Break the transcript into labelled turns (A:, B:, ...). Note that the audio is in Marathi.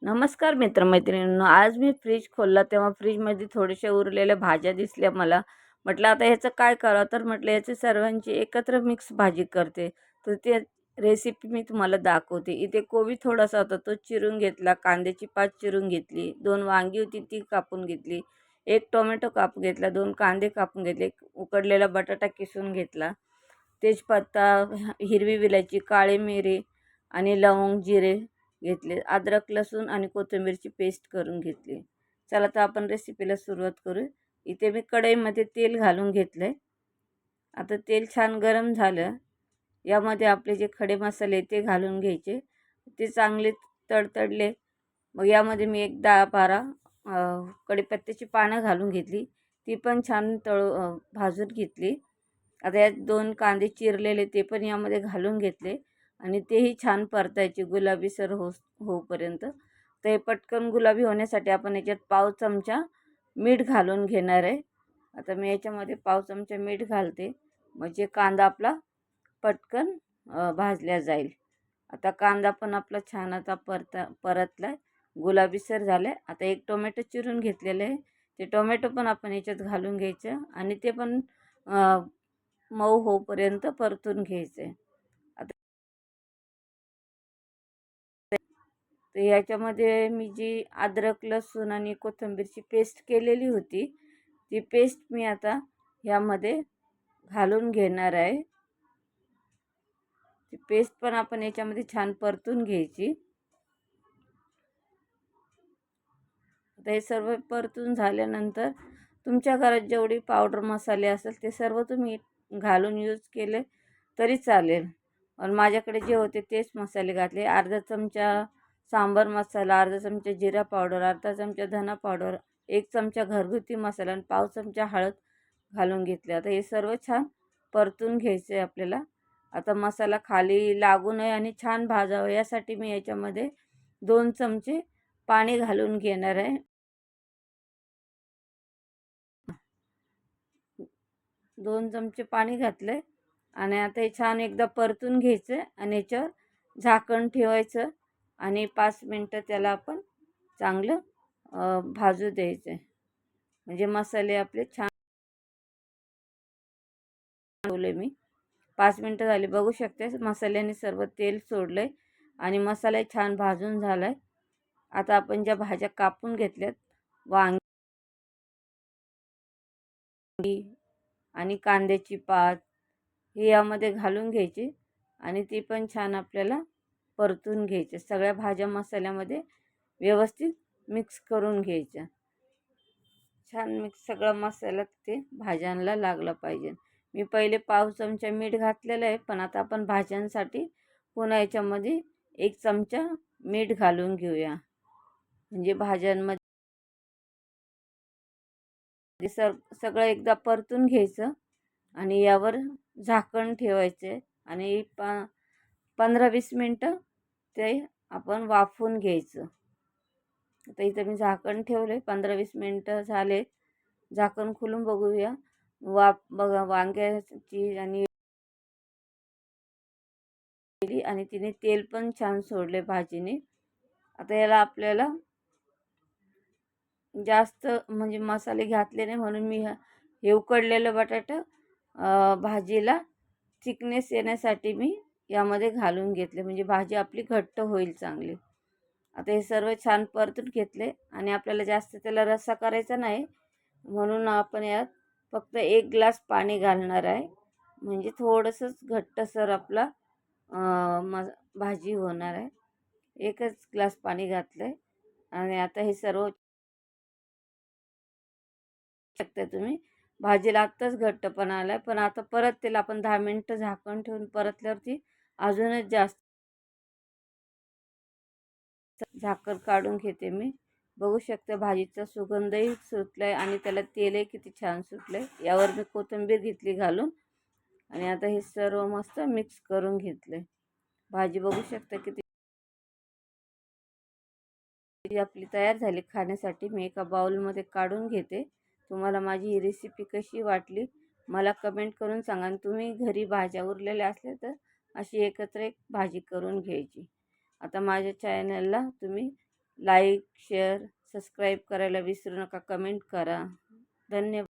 A: नमस्कार मित्रमैत्रिणींनो. आज मी फ्रीज खोलला तेव्हा फ्रीजमध्ये थोड्याशा उरलेल्या भाज्या दिसल्या मला. म्हटलं आता ह्याचं काय करावं? तर म्हटलं याची सर्वांची एकत्र मिक्स भाजी करते. तर ते रेसिपी मी तुम्हाला दाखवते. इथे कोबी थोडासा होता तो चिरून घेतला, कांद्याची पात चिरून घेतली, 2 वांगी होती ती कापून घेतली, 1 टोमॅटो कापून घेतला, 2 कांदे कापून घेतले, 1 उकडलेला बटाटा किसून घेतला, तेजपत्ता, हिरवी वेलची, काळी मिरी आणि लवंग, जिरे घेतले, अद्रक, लसूण आणि कोथिंबीरची पेस्ट करून घेतली. चला तर आपण रेसिपीला सुरुवात करू. इथे मी कढईमध्ये तेल घालून घेतलंय. आता तेल छान गरम झालं. यामध्ये आपले जे खडे मसाले ते घालून घ्यायचे. ते चांगले तडतडले. मग यामध्ये मी एक 10-12 कढीपत्त्याची पानं घालून घेतली. ती पण छान भाजून घेतली. आता यात 2 कांदे चिरलेले ते पण यामध्ये घालून घेतले आणि तेही छान परतायचे गुलाबीसर होईपर्यंत. ते पटकन गुलाबी होण्यासाठी आपण याच्यात पाव चमचा मीठ घालून घेणार आहे. आता मी याच्यामध्ये पाव चमचा मीठ घालते, म्हणजे कांदा आपला पटकन भाजल्या जाईल. आता कांदा पण आपला छान आता परतलाय, गुलाबीसर झालाय. आता 1 टोमॅटो चिरून घेतलेलं आहे. ते टोमॅटो पण आपण याच्यात घालून घ्यायचं आणि ते पण मऊ होईपर्यंत परतून घ्यायचं. आता तर याच्यामध्ये मी जी अद्रक, लसूण आणि कोथिंबीरची पेस्ट केलेली होती, ती पेस्ट मी आता ह्यामध्ये घालून घेणार आहे. ती पेस्ट पण आपण याच्यामध्ये छान परतून घ्यायची. आता हे सर्व परतून झाल्यानंतर तुमच्या घरात जेवढी पावडर मसाले असेल ते सर्व तुम्ही घालून यूज केले तरी चालेल. पण माझ्याकडे जे होते तेच मसाले घातले. अर्धा चमचा सांबार मसाला, अर्धा चमचा जिरा पावडर, अर्धा चमचा धना पावडर, 1 चमचा घरगुती मसाला आणि पाव चमचा हळद घालून घेतले. आता हे सर्व छान परतून घ्यायचं आहे आपल्याला. आता मसाला खाली लागू नये आणि छान भाजावं यासाठी मी याच्यामध्ये 2 चमचे पाणी घालून घेणार आहे. 2 चमचे पाणी घातले आणि आता हे छान एकदा परतून घ्यायचं आणि याच्यावर झाकण ठेवायचं आणि 5 मिनटं त्याला आपण चांगलं भाजू द्यायचं. म्हणजे मसाले आपले छान ठेवले मी. 5 मिनटं झाली, बघू शकते मसाल्याने सर्व तेल सोडलंय आणि मसाला छान भाजून झालाय. आता आपण ज्या भाज्या कापून घेतल्यात, वांगी आणि कांद्याची पात, ही यामध्ये घालून घ्यायची आणि ती पण छान आपल्याला परतून घ्यायची. सगळ्या भाज्या मसाल्यामध्ये व्यवस्थित मिक्स करून घ्यायच्या. छान मिक्स सगळा मसाला ते भाज्यांना लागला पाहिजे. मी पहिले पाव चमचा मीठ घातलेलं आहे, पण आता आपण भाज्यांसाठी पुन्हा याच्यामध्ये 1 चमचा मीठ घालून घेऊया. म्हणजे भाज्यांमध्ये सगळं एकदा परतून घ्यायचं आणि यावर झाकण ठेवायचे आणि 15-20 मिनटं ते आपण वाफवून घ्यायचं. आता इथं मी झाकण ठेवले, 15-20 मिनटं झाले. झाकण खोलून बघूया. वाफ बघा वांग्याची आणि तिने तेल पण छान सोडले भाजीने. आता याला आपल्याला जास्त म्हणजे मसाले घातले नाही म्हणून मी हे उकडलेलं बटाटा भाजीला थिकनेस येण्यासाठी मी यामध्ये घालून घेतले, म्हणजे भाजी आपली घट्ट होईल चांगली. आता हे सर्व छान परतून घेतले आणि आपल्याला जास्त त्याला रस्सा करायचा नाही म्हणून आपण यात फक्त 1 ग्लास पाणी घालणार आहे. म्हणजे थोडंसंच घट्टसर आपला भाजी होणार आहे. 1च ग्लास पाणी घातलं आणि आता हे सर्व शकता तुम्ही. भाजीला आत्ताच घट्टपणा आला आहे, पण आता परत त्याला आपण 10 मिनटं झाकण ठेवून परतल्यावरती अजूनच जास्त झाकण काढून घेते मी. बघू शकता भाजीचा सुगंधही सुटलाय आणि त्याला तेलही किती छान सुटलंय. यावर मी कोथिंबीर घेतली घालून आणि आता हे सर्व मस्त मिक्स करून घेतले. भाजी बघू शकता किती आपली तयार झाली खाण्यासाठी. मी एका बाउलमध्ये काढून घेते. तुम्हाला माझी ही रेसिपी कशी वाटली मला कमेंट करून सांगा आणि तुम्ही घरी भाज्या उरलेल्या असल्या तर अशी एकत्र एक भाजी करून घ्यायची. आता माझ्या चॅनलला तुम्ही लाईक, शेअर, सबस्क्राईब करायला विसरू नका. कमेंट करा. धन्यवाद.